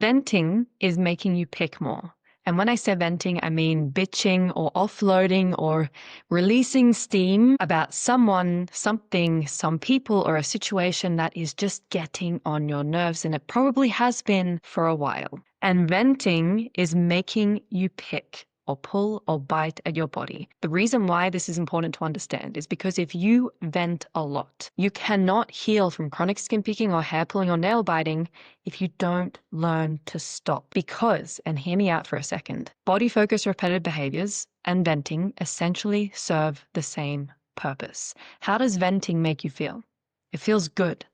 Venting is making you pick more. And when I say venting, I mean bitching or offloading or releasing steam about someone, something, some people, or a situation that is just getting on your nerves. And it probably has been for a while. And venting is making you pick or pull or bite at your body. The reason why this is important to understand is because if you vent a lot, you cannot heal from chronic skin picking or hair pulling or nail biting if you don't learn to stop. Because, and hear me out for a second, body focused repetitive behaviors and venting essentially serve the same purpose. How does venting make you feel? It feels good.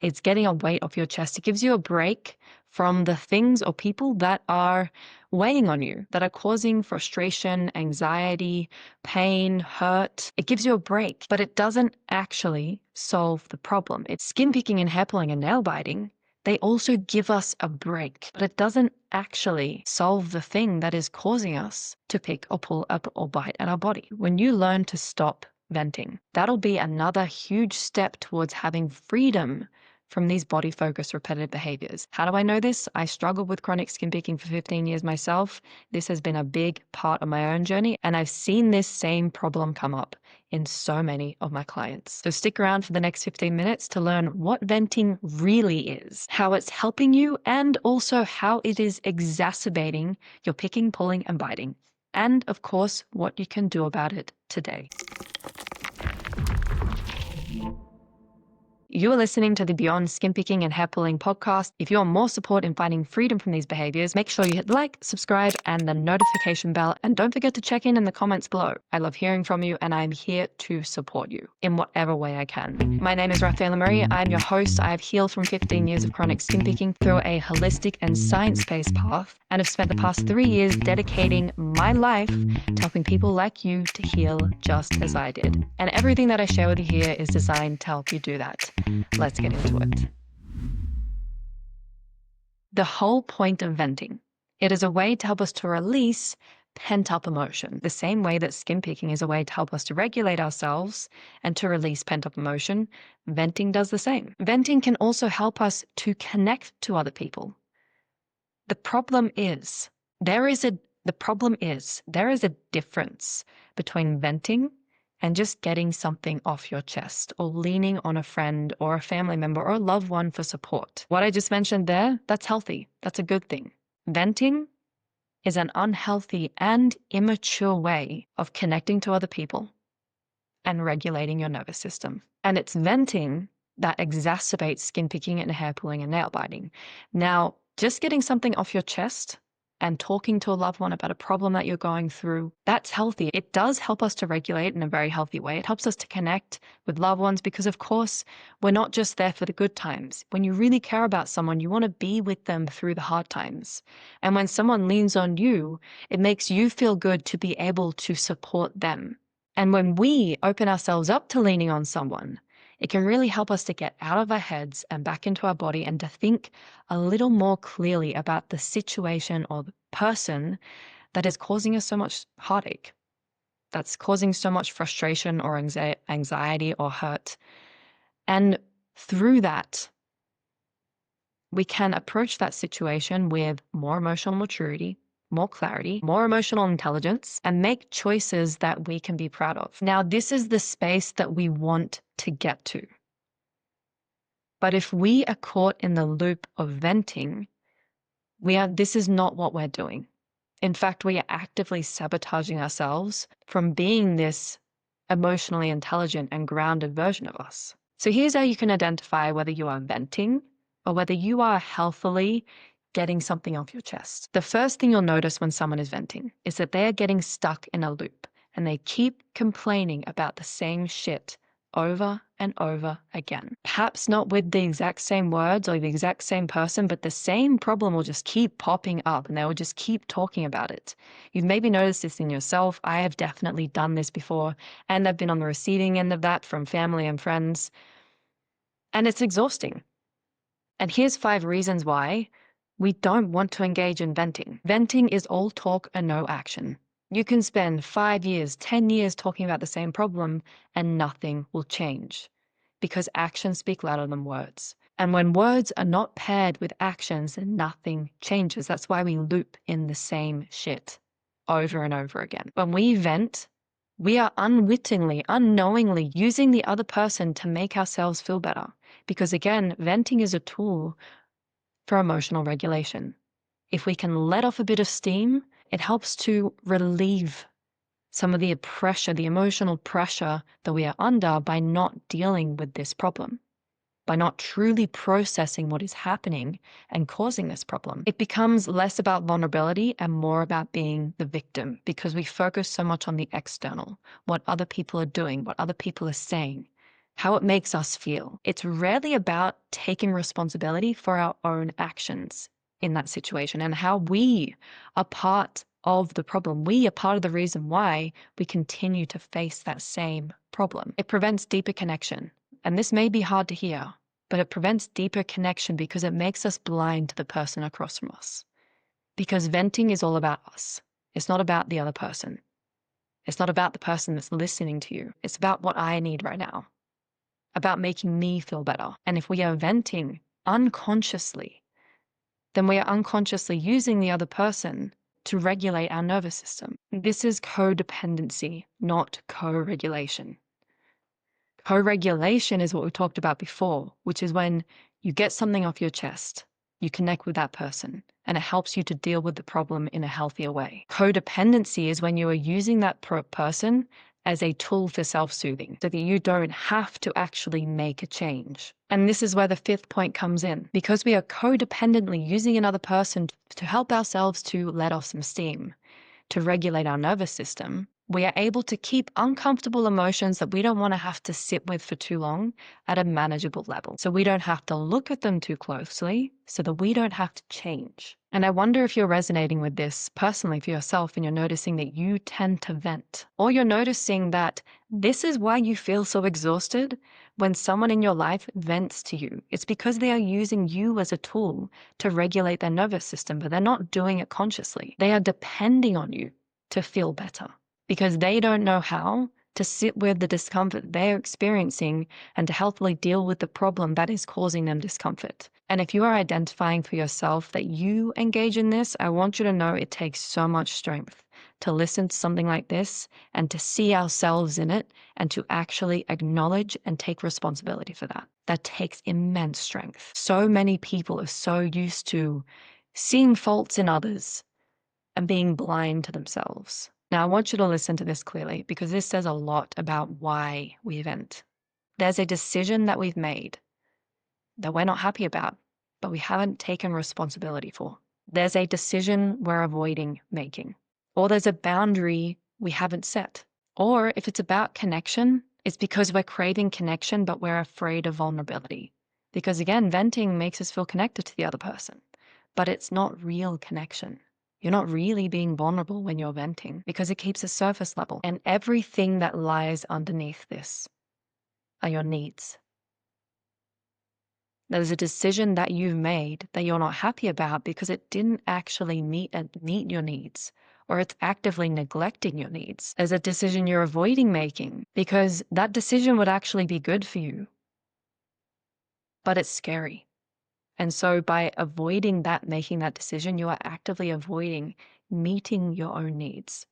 It's getting a weight off your chest. It gives you a break from the things or people that are weighing on you, that are causing frustration, anxiety, pain, hurt. It gives you a break, but it doesn't actually solve the problem. It's skin picking and hair pulling and nail biting. They also give us a break, but it doesn't actually solve the thing that is causing us to pick or pull up or bite at our body. When you learn to stop venting, that'll be another huge step towards having freedom from these body-focused repetitive behaviors. How do I know this? I struggled with chronic skin picking for 15 years myself. This has been a big part of my own journey, and I've seen this same problem come up in so many of my clients. So stick around for the next 15 minutes to learn what venting really is, how it's helping you, and also how it is exacerbating your picking, pulling, and biting. And of course, what you can do about it today. You are listening to the Beyond Skin Picking and Hair Pulling podcast. If you want more support in finding freedom from these behaviors, make sure you hit like, subscribe, and the notification bell. And don't forget to check in the comments below. I love hearing from you, and I'm here to support you in whatever way I can. My name is Rafaela Marie. I'm your host. I have healed from 15 years of chronic skin picking through a holistic and science-based path, and have spent the past 3 years dedicating my life to helping people like you to heal just as I did. And everything that I share with you here is designed to help you do that. Let's get into it. The whole point of venting, it is a way to help us to release pent-up emotion. The same way that skin picking is a way to help us to regulate ourselves and to release pent-up emotion, venting does the same. Venting can also help us to connect to other people. The problem is there is a difference between venting and just getting something off your chest or leaning on a friend or a family member or a loved one for support. What I just mentioned there, that's healthy. That's a good thing. Venting is an unhealthy and immature way of connecting to other people and regulating your nervous system. And it's venting that exacerbates skin picking and hair pulling and nail biting. Now, just getting something off your chest and talking to a loved one about a problem that you're going through, that's healthy. It does help us to regulate in a very healthy way. It helps us to connect with loved ones because, of course, we're not just there for the good times. When you really care about someone, you want to be with them through the hard times. And when someone leans on you, it makes you feel good to be able to support them. And when we open ourselves up to leaning on someone, it can really help us to get out of our heads and back into our body and to think a little more clearly about the situation or the person that is causing us so much heartache, that's causing so much frustration or anxiety or hurt. And through that, we can approach that situation with more emotional maturity, more clarity, more emotional intelligence, and make choices that we can be proud of. Now, this is the space that we want to get to. But if we are caught in the loop of venting, this is not what we're doing. In fact, we are actively sabotaging ourselves from being this emotionally intelligent and grounded version of us. So here's how you can identify whether you are venting or whether you are healthily getting something off your chest. The first thing you'll notice when someone is venting is that they are getting stuck in a loop and they keep complaining about the same shit over and over again. Perhaps not with the exact same words or the exact same person, but the same problem will just keep popping up and they will just keep talking about it. You've maybe noticed this in yourself. I have definitely done this before, and I've been on the receiving end of that from family and friends. And it's exhausting. And here's 5 reasons why we don't want to engage in venting. Venting is all talk and no action. You can spend 5 years, 10 years talking about the same problem and nothing will change because actions speak louder than words. And when words are not paired with actions, then nothing changes. That's why we loop in the same shit over and over again. When we vent, we are unwittingly, unknowingly using the other person to make ourselves feel better. Because again, venting is a tool for emotional regulation. If we can let off a bit of steam, it helps to relieve some of the pressure, the emotional pressure that we are under by not dealing with this problem, by not truly processing what is happening and causing this problem. It becomes less about vulnerability and more about being the victim, because we focus so much on the external, what other people are doing, what other people are saying, how it makes us feel. It's rarely about taking responsibility for our own actions in that situation and how we are part of the problem. We are part of the reason why we continue to face that same problem. It prevents deeper connection. And this may be hard to hear, but it prevents deeper connection because it makes us blind to the person across from us. Because venting is all about us. It's not about the other person. It's not about the person that's listening to you. It's about what I need right now, about making me feel better. And if we are venting unconsciously, then we are unconsciously using the other person to regulate our nervous system. This is codependency, not co-regulation. Co-regulation is what we talked about before, which is when you get something off your chest, you connect with that person, and it helps you to deal with the problem in a healthier way. Codependency is when you are using that person as a tool for self-soothing so that you don't have to actually make a change. And this is where the fifth point comes in. Because we are codependently using another person to help ourselves to let off some steam, to regulate our nervous system, we are able to keep uncomfortable emotions that we don't want to have to sit with for too long at a manageable level. So we don't have to look at them too closely, so that we don't have to change. And I wonder if you're resonating with this personally for yourself and you're noticing that you tend to vent, or you're noticing that this is why you feel so exhausted when someone in your life vents to you. It's because they are using you as a tool to regulate their nervous system, but they're not doing it consciously. They are depending on you to feel better, because they don't know how to sit with the discomfort they're experiencing and to healthily deal with the problem that is causing them discomfort. And if you are identifying for yourself that you engage in this, I want you to know it takes so much strength to listen to something like this and to see ourselves in it and to actually acknowledge and take responsibility for that. That takes immense strength. So many people are so used to seeing faults in others and being blind to themselves. Now, I want you to listen to this clearly, because this says a lot about why we vent. There's a decision that we've made that we're not happy about, but we haven't taken responsibility for. There's a decision we're avoiding making, or there's a boundary we haven't set. Or if it's about connection, it's because we're craving connection, but we're afraid of vulnerability. Because again, venting makes us feel connected to the other person, but it's not real connection. You're not really being vulnerable when you're venting, because it keeps a surface level. And everything that lies underneath this are your needs. There's a decision that you've made that you're not happy about because it didn't actually meet your needs, or it's actively neglecting your needs. There's a decision you're avoiding making because that decision would actually be good for you, but it's scary. And so by avoiding that, making that decision, you are actively avoiding meeting your own needs.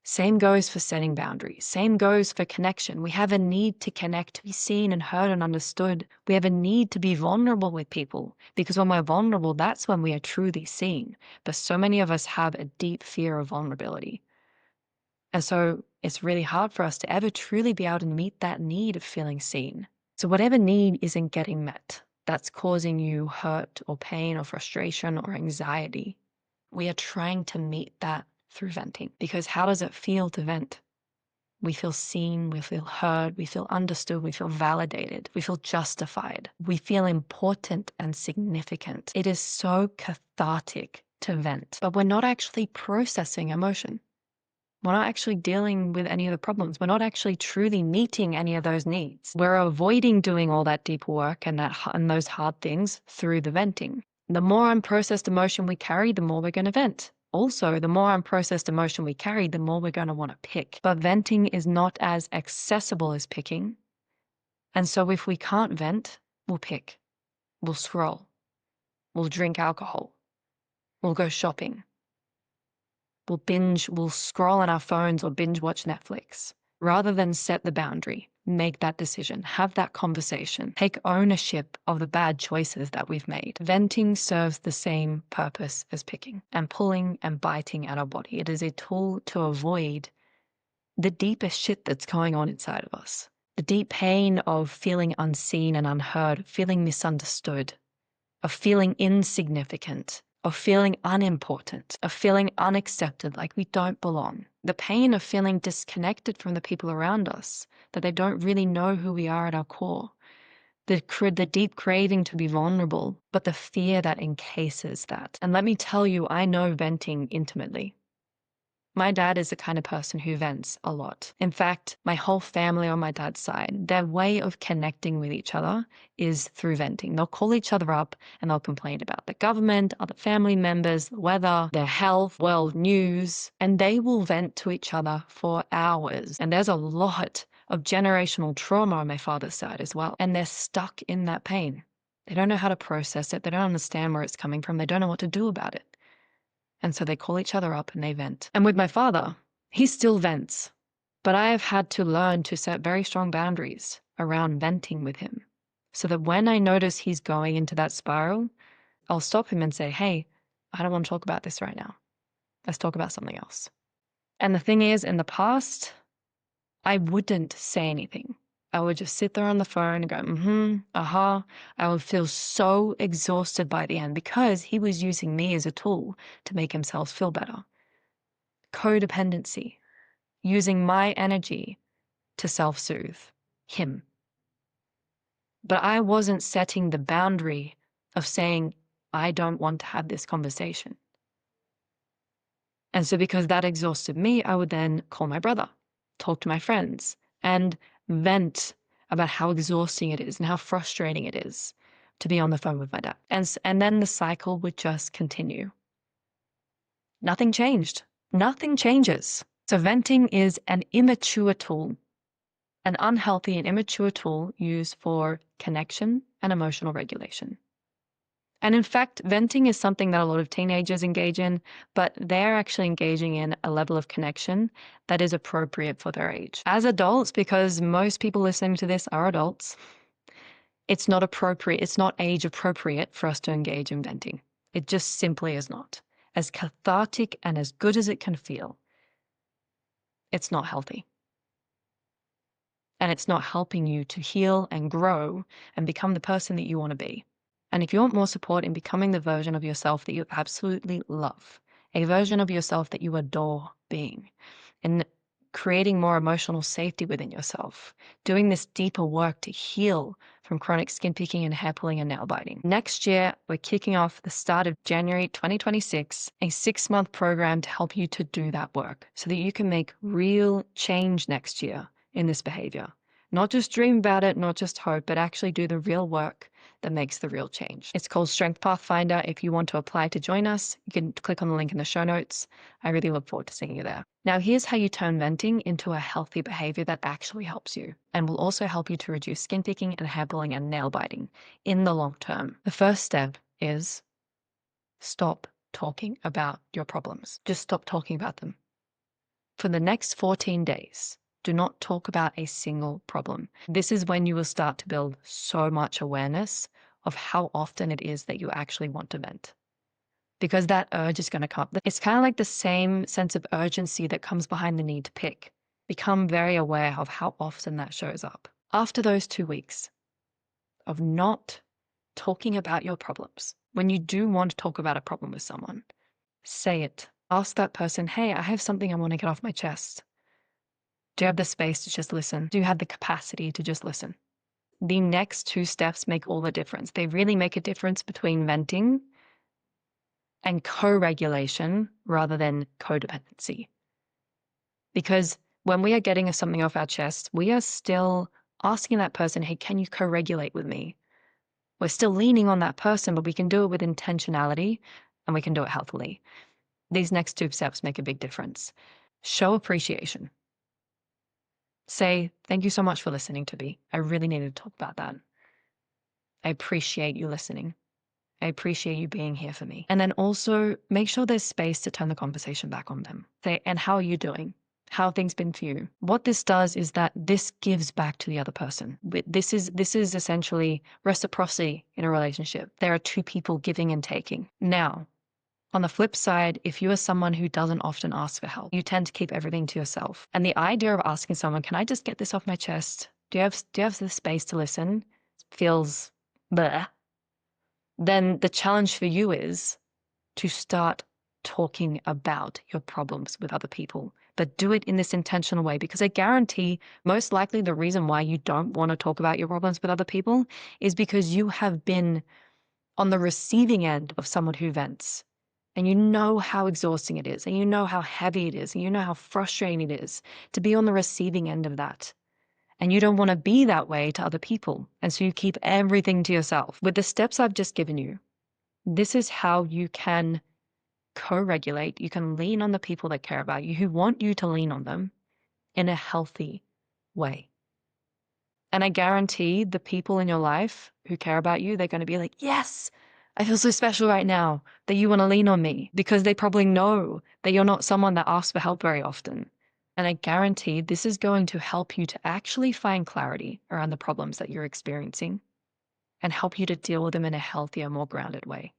Same goes for setting boundaries. Same goes for connection. We have a need to connect, to be seen and heard and understood. We have a need to be vulnerable with people, because when we're vulnerable, that's when we are truly seen. But so many of us have a deep fear of vulnerability. And so it's really hard for us to ever truly be able to meet that need of feeling seen. So whatever need isn't getting met, that's causing you hurt or pain or frustration or anxiety, we are trying to meet that through venting. Because how does it feel to vent? We feel seen, we feel heard, we feel understood, we feel validated, we feel justified, we feel important and significant. It is so cathartic to vent, but we're not actually processing emotion. We're not actually dealing with any of the problems. We're not actually truly meeting any of those needs. We're avoiding doing all that deep work and those hard things through the venting. The more unprocessed emotion we carry, the more we're going to vent. Also, the more unprocessed emotion we carry, the more we're going to want to pick. But venting is not as accessible as picking. And so if we can't vent, We'll pick, we'll scroll, we'll drink alcohol, we'll go shopping, we'll scroll on our phones or binge watch Netflix. Rather than set the boundary, make that decision, have that conversation, take ownership of the bad choices that we've made. Venting serves the same purpose as picking and pulling and biting at our body. It is a tool to avoid the deepest shit that's going on inside of us. The deep pain of feeling unseen and unheard, feeling misunderstood, of feeling insignificant, of feeling unimportant, of feeling unaccepted, like we don't belong. The pain of feeling disconnected from the people around us, that they don't really know who we are at our core. The deep craving to be vulnerable, but the fear that encases that. And let me tell you, I know venting intimately. My dad is the kind of person who vents a lot. In fact, my whole family on my dad's side, their way of connecting with each other is through venting. They'll call each other up and they'll complain about the government, other family members, the weather, their health, world news, and they will vent to each other for hours. And there's a lot of generational trauma on my father's side as well. And they're stuck in that pain. They don't know how to process it. They don't understand where it's coming from. They don't know what to do about it. And so they call each other up and they vent. And with my father, he still vents. But I have had to learn to set very strong boundaries around venting with him. So that when I notice he's going into that spiral, I'll stop him and say, hey, I don't want to talk about this right now. Let's talk about something else. And the thing is, in the past, I wouldn't say anything. I would just sit there on the phone and go, I would feel so exhausted by the end because he was using me as a tool to make himself feel better. Codependency, using my energy to self-soothe him. But I wasn't setting the boundary of saying, I don't want to have this conversation. And so because that exhausted me, I would then call my brother, talk to my friends, and vent about how exhausting it is and how frustrating it is to be on the phone with my dad. And then the cycle would just continue. Nothing changed. Nothing changes. So venting is an immature tool, an unhealthy and immature tool used for connection and emotional regulation. And in fact, venting is something that a lot of teenagers engage in, but they're actually engaging in a level of connection that is appropriate for their age. As adults, because most people listening to this are adults, it's not appropriate, it's not age appropriate for us to engage in venting. It just simply is not. As cathartic and as good as it can feel, it's not healthy. And it's not helping you to heal and grow and become the person that you want to be. And if you want more support in becoming the version of yourself that you absolutely love, a version of yourself that you adore being, and creating more emotional safety within yourself, doing this deeper work to heal from chronic skin picking and hair pulling and nail biting. Next year, we're kicking off the start of January 2026, a 6-month program to help you to do that work so that you can make real change next year in this behavior. Not just dream about it, not just hope, but actually do the real work that makes the real change. It's called Strength Pathfinder. If you want to apply to join us, you can click on the link in the show notes. I really look forward to seeing you there. Now, here's how you turn venting into a healthy behavior that actually helps you and will also help you to reduce skin picking and hair pulling and nail biting in the long term. The first step is stop talking about your problems. Just stop talking about them. For the next 14 days, do not talk about a single problem. This is when you will start to build so much awareness of how often it is that you actually want to vent. Because that urge is going to come. It's kind of like the same sense of urgency that comes behind the need to pick. Become very aware of how often that shows up. After those 2 weeks of not talking about your problems, when you do want to talk about a problem with someone, say it. Ask that person, hey, I have something I want to get off my chest. Do you have the space to just listen? Do you have the capacity to just listen? The next 2 steps make all the difference. They really make a difference between venting and co-regulation rather than codependency. Because when we are getting something off our chest, we are still asking that person, hey, can you co-regulate with me? We're still leaning on that person, but we can do it with intentionality and we can do it healthily. These next 2 steps make a big difference. Show appreciation. Say, thank you so much for listening to me. I really needed to talk about that. I appreciate you listening. I appreciate you being here for me. And then also make sure there's space to turn the conversation back on them. Say, and how are you doing? How have things been for you? What this does is that this gives back to the other person. This is essentially reciprocity in a relationship. There are two people giving and taking. Now, on the flip side, if you are someone who doesn't often ask for help, you tend to keep everything to yourself. And the idea of asking someone, can I just get this off my chest? Do you have the space to listen? Feels bleh. Then the challenge for you is to start talking about your problems with other people, but do it in this intentional way, because I guarantee most likely the reason why you don't want to talk about your problems with other people is because you have been on the receiving end of someone who vents. And you know how exhausting it is, and you know how heavy it is, and you know how frustrating it is to be on the receiving end of that. And you don't want to be that way to other people. And so you keep everything to yourself. With the steps I've just given you, this is how you can co-regulate. You can lean on the people that care about you, who want you to lean on them in a healthy way. And I guarantee the people in your life who care about you, they're going to be like, yes, I feel so special right now that you want to lean on me, because they probably know that you're not someone that asks for help very often. And I guarantee this is going to help you to actually find clarity around the problems that you're experiencing and help you to deal with them in a healthier, more grounded way.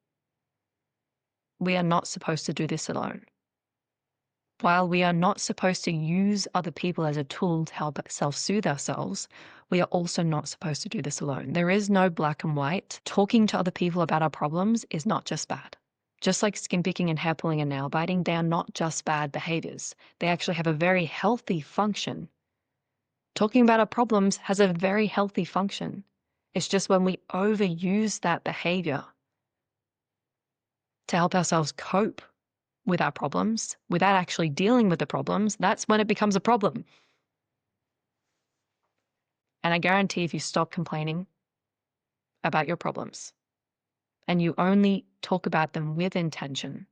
We are not supposed to do this alone. While we are not supposed to use other people as a tool to help self-soothe ourselves, we are also not supposed to do this alone. There is no black and white. Talking to other people about our problems is not just bad. Just like skin picking and hair pulling and nail biting, they are not just bad behaviors. They actually have a very healthy function. Talking about our problems has a very healthy function. It's just when we overuse that behavior to help ourselves cope with our problems without actually dealing with the problems, that's when it becomes a problem. And I guarantee if you stop complaining about your problems and you only talk about them with intention,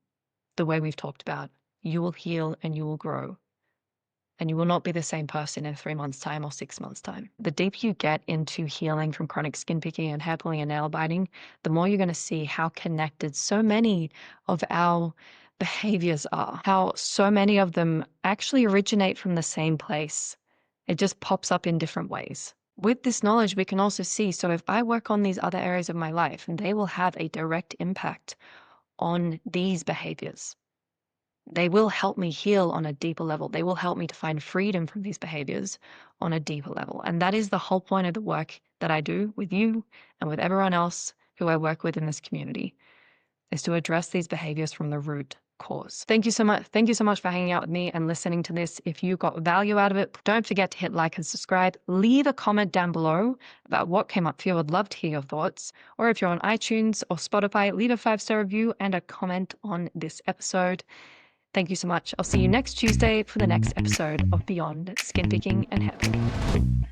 the way we've talked about, you will heal and you will grow. And you will not be the same person in 3 months' time or 6 months' time. The deeper you get into healing from chronic skin picking and hair pulling and nail biting, the more you're going to see how connected so many of our behaviors are, how so many of them actually originate from the same place. It just pops up in different ways. With this knowledge, we can also see, so if I work on these other areas of my life, and they will have a direct impact on these behaviors. They will help me heal on a deeper level. They will help me to find freedom from these behaviors on a deeper level. And that is the whole point of the work that I do with you and with everyone else who I work with in this community, is to address these behaviors from the root cause. Thank you so much. Thank you so much for hanging out with me and listening to this. If you got value out of it, don't forget to hit like and subscribe. Leave a comment down below about what came up for you. I'd love to hear your thoughts. Or if you're on iTunes or Spotify, leave a 5-star review and a comment on this episode. Thank you so much. I'll see you next Tuesday for the next episode of Beyond Skin Picking and Hair Picking.